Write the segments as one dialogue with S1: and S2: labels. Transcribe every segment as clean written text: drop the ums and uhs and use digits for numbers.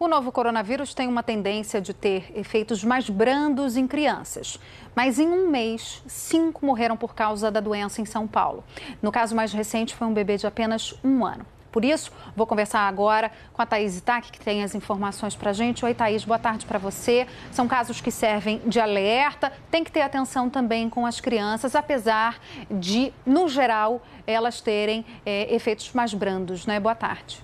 S1: O novo coronavírus tem uma tendência de ter efeitos mais brandos em crianças. Mas em um mês, 5 morreram por causa da doença em São Paulo. No caso mais recente, foi um bebê de apenas 1 ano. Por isso, vou conversar agora com a Thaís Itaque, que tem as informações para a gente. Oi, Thaís, boa tarde para você. São casos que servem de alerta. Tem que ter atenção também com as crianças, apesar de, no geral, elas terem efeitos mais brandos, né? Boa tarde.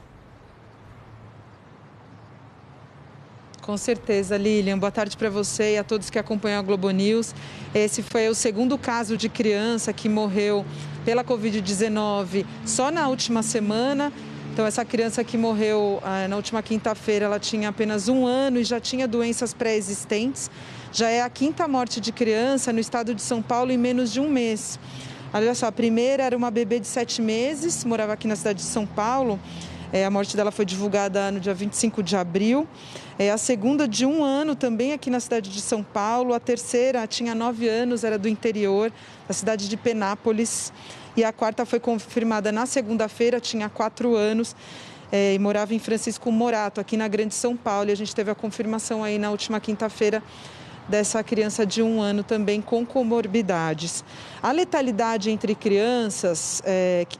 S2: Com certeza, Lilian. Boa tarde para você e a todos que acompanham a Globo News. Esse foi o segundo caso de criança que morreu pela Covid-19 só na última semana. Então, essa criança que morreu na última quinta-feira, ela tinha apenas 1 ano e já tinha doenças pré-existentes. Já é a 5ª morte de criança no estado de São Paulo em menos de um mês. Olha só, a primeira era uma bebê de 7 meses, morava aqui na cidade de São Paulo. A morte dela foi divulgada no dia 25 de abril. A segunda de 1 ano, também aqui na cidade de São Paulo. A terceira tinha 9 anos, era do interior, da cidade de Penápolis. E a quarta foi confirmada na segunda-feira, tinha 4 anos e morava em Francisco Morato, aqui na Grande São Paulo. E a gente teve a confirmação aí na última quinta-feira dessa criança de 1 ano também com comorbidades. A letalidade entre crianças,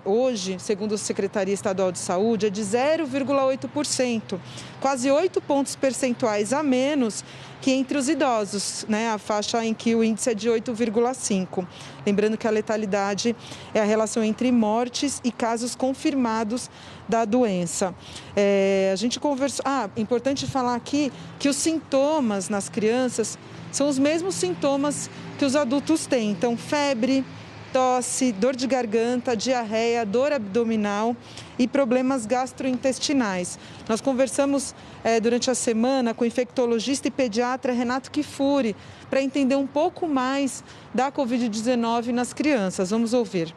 S2: hoje, segundo a Secretaria Estadual de Saúde, é de 0,8%, quase 8 pontos percentuais a menos que entre os idosos, né? A faixa em que o índice é de 8,5%. Lembrando que a letalidade é a relação entre mortes e casos confirmados da doença. A gente conversou. Importante falar aqui que os sintomas nas crianças são os mesmos sintomas que os adultos têm. Então, febre, tosse, dor de garganta, diarreia, dor abdominal e problemas gastrointestinais. Nós conversamos durante a semana com o infectologista e pediatra Renato Kifuri para entender um pouco mais da Covid-19 nas crianças. Vamos ouvir.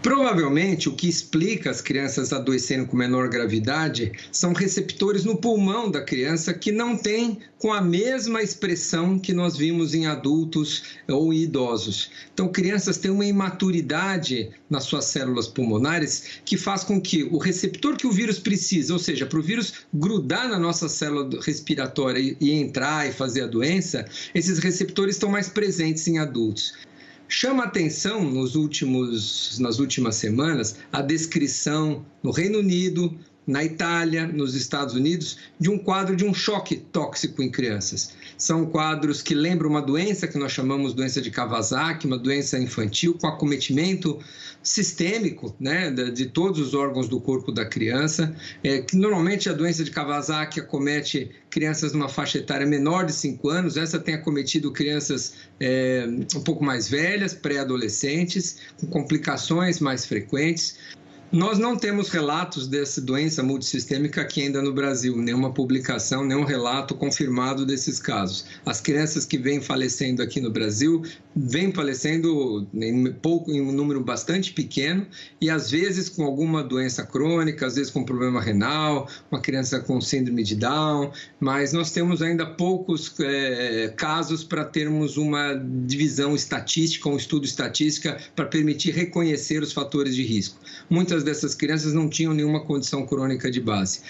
S3: Provavelmente, o que explica as crianças adoecerem com menor gravidade são receptores no pulmão da criança que não têm com a mesma expressão que nós vimos em adultos ou idosos. Então, crianças têm uma imaturidade nas suas células pulmonares que faz com que o receptor que o vírus precisa, ou seja, para o vírus grudar na nossa célula respiratória e entrar e fazer a doença, esses receptores estão mais presentes em adultos. Chama atenção nas últimas semanas a descrição no Reino Unido, na Itália, nos Estados Unidos, de um quadro de um choque tóxico em crianças. São quadros que lembram uma doença que nós chamamos doença de Kawasaki, uma doença infantil com acometimento sistêmico, né, de todos os órgãos do corpo da criança. Que normalmente a doença de Kawasaki acomete crianças numa faixa etária menor de 5 anos. Essa tem acometido crianças um pouco mais velhas, pré-adolescentes, com complicações mais frequentes. Nós não temos relatos dessa doença multissistêmica aqui ainda no Brasil, nenhuma publicação, nenhum relato confirmado desses casos. As crianças que vêm falecendo aqui no Brasil, vêm falecendo em um número bastante pequeno e às vezes com alguma doença crônica, às vezes com problema renal, uma criança com síndrome de Down, mas nós temos ainda poucos casos para termos uma divisão estatística, um estudo estatístico para permitir reconhecer os fatores de risco. Muitas dessas crianças não tinham nenhuma condição crônica de base.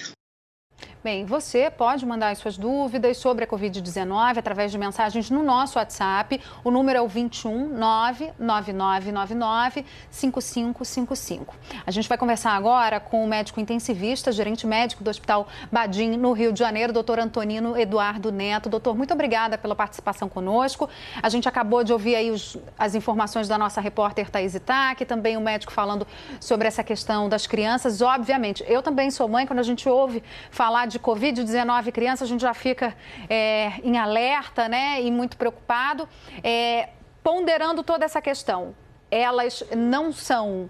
S1: Bem, você pode mandar as suas dúvidas sobre a Covid-19 através de mensagens no nosso WhatsApp. O número é o 21 99999 5555. A gente vai conversar agora com o médico intensivista, gerente médico do Hospital Badim, no Rio de Janeiro, doutor Antonino Eduardo Neto. Doutor, muito obrigada pela participação conosco. A gente acabou de ouvir aí as informações da nossa repórter Thaís Itaque, também o médico falando sobre essa questão das crianças. Obviamente, eu também sou mãe, quando a gente ouve falar de Covid-19 criança, a gente já fica em alerta, né, e muito preocupado. Ponderando toda essa questão, elas não são,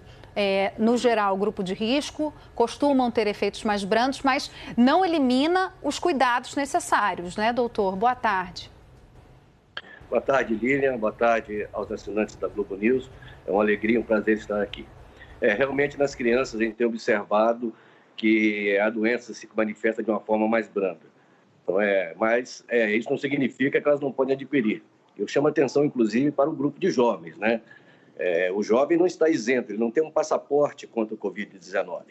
S1: no geral, grupo de risco, costumam ter efeitos mais brandos, mas não elimina os cuidados necessários, né, doutor? Boa tarde.
S4: Boa tarde, Lilian. Boa tarde aos assinantes da Globo News. É uma alegria, um prazer estar aqui. Realmente, nas crianças, a gente tem observado que a doença se manifesta de uma forma mais branda. Então, mas isso não significa que elas não podem adquirir. Eu chamo a atenção, inclusive, para o grupo de jovens, né? O jovem não está isento, ele não tem um passaporte contra o Covid-19.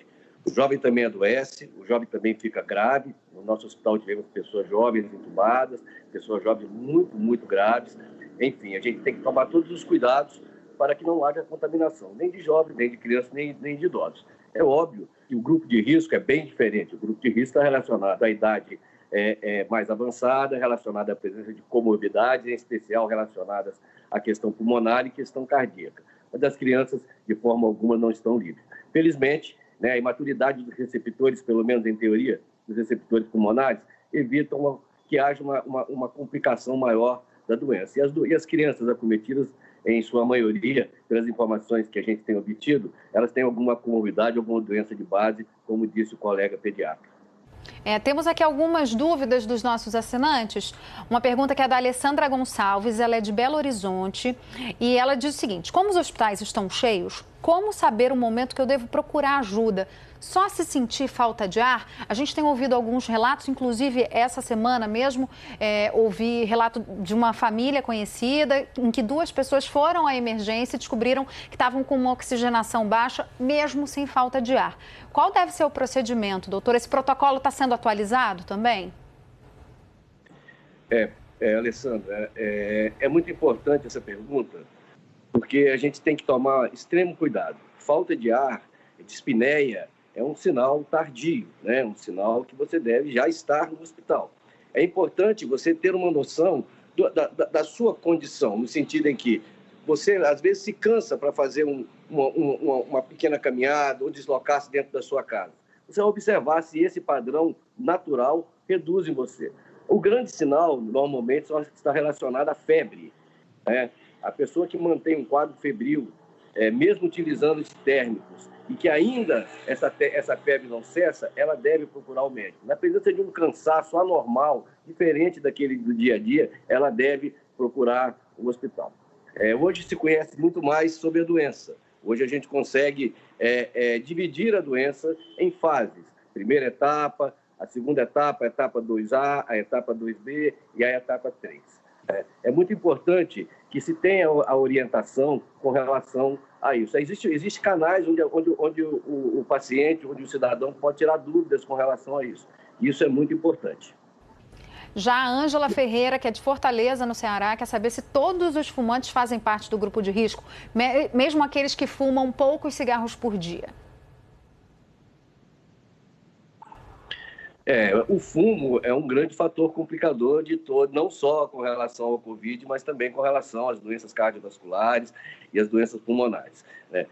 S4: O jovem também adoece, o jovem também fica grave. No nosso hospital tivemos pessoas jovens entubadas, pessoas jovens muito, muito graves. Enfim, a gente tem que tomar todos os cuidados para que não haja contaminação, nem de jovens, nem de crianças, nem de idosos. É óbvio que o grupo de risco é bem diferente. O grupo de risco está relacionado à idade mais avançada, relacionada à presença de comorbidades, em especial relacionadas à questão pulmonar e questão cardíaca. Mas as crianças, de forma alguma, não estão livres. Felizmente, a imaturidade dos receptores, pelo menos em teoria, dos receptores pulmonares, evitam que haja uma complicação maior da doença. E as crianças acometidas, em sua maioria, pelas informações que a gente tem obtido, elas têm alguma comorbidade, alguma doença de base, como disse o colega pediatra.
S1: Temos aqui algumas dúvidas dos nossos assinantes. Uma pergunta que é da Alessandra Gonçalves, ela é de Belo Horizonte e ela diz o seguinte: como os hospitais estão cheios, como saber o momento que eu devo procurar ajuda? Só se sentir falta de ar? A gente tem ouvido alguns relatos, inclusive essa semana mesmo, ouvi relato de uma família conhecida em que 2 pessoas foram à emergência e descobriram que estavam com uma oxigenação baixa, mesmo sem falta de ar. Qual deve ser o procedimento, doutor? Esse protocolo está sendo atualizado também?
S4: Alessandra, é muito importante essa pergunta, porque a gente tem que tomar extremo cuidado. Falta de ar, dispneia, é um sinal tardio, né? Um sinal que você deve já estar no hospital. É importante você ter uma noção da sua condição, no sentido em que você, às vezes, se cansa para fazer uma pequena caminhada ou deslocar-se dentro da sua casa. Você vai observar se esse padrão natural reduz em você. O grande sinal, normalmente, está relacionado à febre, né? A pessoa que mantém um quadro febril, mesmo utilizando os térmicos, e que ainda essa febre não cessa, ela deve procurar o médico. Na presença de um cansaço anormal, diferente daquele do dia a dia, ela deve procurar o hospital. Hoje se conhece muito mais sobre a doença. Hoje a gente consegue dividir a doença em fases. Primeira etapa, a segunda etapa, a etapa 2A, a etapa 2B e a etapa 3. É muito importante que se tenha a orientação com relação a isso. Existem canais onde o paciente, onde o cidadão pode tirar dúvidas com relação a isso. Isso é muito importante.
S1: Já a Ângela Ferreira, que é de Fortaleza, no Ceará, quer saber se todos os fumantes fazem parte do grupo de risco, mesmo aqueles que fumam poucos cigarros por dia.
S4: O fumo é um grande fator complicador de todo, não só com relação ao Covid, mas também com relação às doenças cardiovasculares e às doenças pulmonares, né?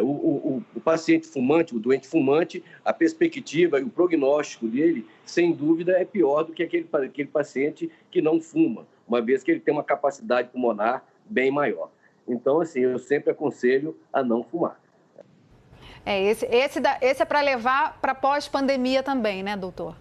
S4: O paciente fumante, o doente fumante, a perspectiva e o prognóstico dele, sem dúvida, é pior do que aquele paciente que não fuma, uma vez que ele tem uma capacidade pulmonar bem maior. Então, assim, eu sempre aconselho a não fumar.
S1: Esse é para levar para pós-pandemia também, né, doutor?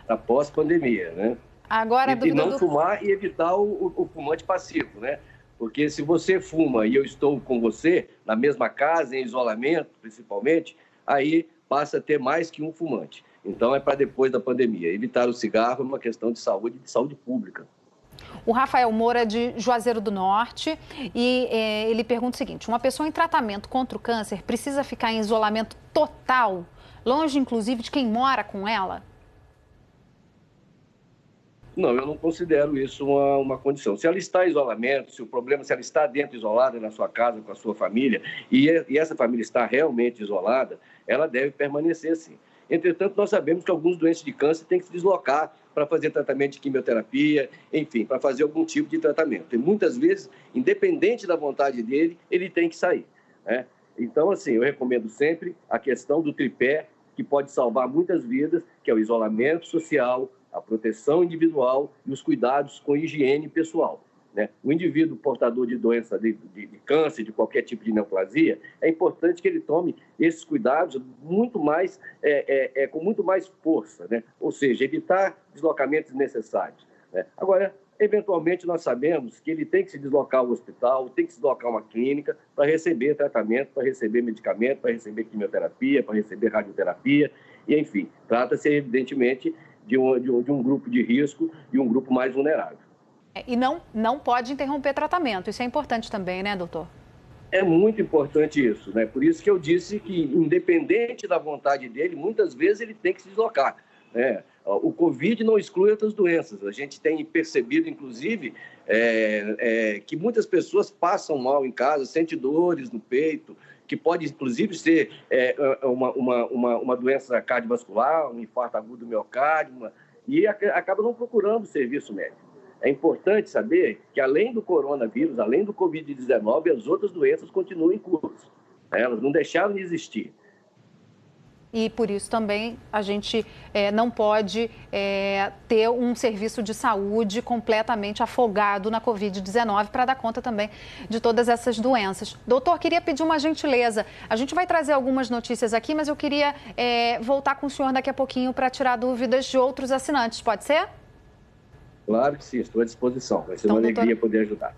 S4: Para pós-pandemia, né?
S1: Agora,
S4: e não fumar e evitar o fumante passivo, né? Porque se você fuma e eu estou com você, na mesma casa, em isolamento, principalmente, aí passa a ter mais que um fumante. Então, é para depois da pandemia. Evitar o cigarro é uma questão de saúde pública.
S1: O Rafael Moura, de Juazeiro do Norte, e ele pergunta o seguinte: uma pessoa em tratamento contra o câncer precisa ficar em isolamento total, longe, inclusive, de quem mora com ela?
S4: Não, eu não considero isso uma condição. Se ela está em isolamento, se ela está dentro isolada na sua casa, com a sua família, e essa família está realmente isolada, ela deve permanecer assim. Entretanto, nós sabemos que alguns doentes de câncer têm que se deslocar para fazer tratamento de quimioterapia, enfim, para fazer algum tipo de tratamento. E muitas vezes, independente da vontade dele, ele tem que sair, né? Então, assim, eu recomendo sempre a questão do tripé, que pode salvar muitas vidas, que é o isolamento social, a proteção individual e os cuidados com higiene pessoal, né? O indivíduo portador de doença de câncer, de qualquer tipo de neoplasia, é importante que ele tome esses cuidados muito mais, com muito mais força, né? Ou seja, evitar deslocamentos desnecessários, né? Agora, eventualmente, nós sabemos que ele tem que se deslocar ao hospital, tem que se deslocar a uma clínica para receber tratamento, para receber medicamento, para receber quimioterapia, para receber radioterapia, e enfim, trata-se, evidentemente, de um grupo de risco e um grupo mais vulnerável.
S1: E não pode interromper tratamento, isso é importante também, né, doutor?
S4: É muito importante isso, né? Por isso que eu disse que, independente da vontade dele, muitas vezes ele tem que se deslocar, né? O Covid não exclui outras doenças. A gente tem percebido, inclusive, que muitas pessoas passam mal em casa, sentem dores no peito, que pode, inclusive, ser uma doença cardiovascular, um infarto agudo do miocárdio, e acaba não procurando serviço médico. É importante saber que, além do coronavírus, além do Covid-19, as outras doenças continuam em curso. Elas não deixaram de existir.
S1: E por isso também a gente não pode ter um serviço de saúde completamente afogado na Covid-19 para dar conta também de todas essas doenças. Doutor, queria pedir uma gentileza. A gente vai trazer algumas notícias aqui, mas eu queria voltar com o senhor daqui a pouquinho para tirar dúvidas de outros assinantes. Pode ser?
S4: Claro que sim, estou à disposição. Vai ser uma alegria poder ajudar.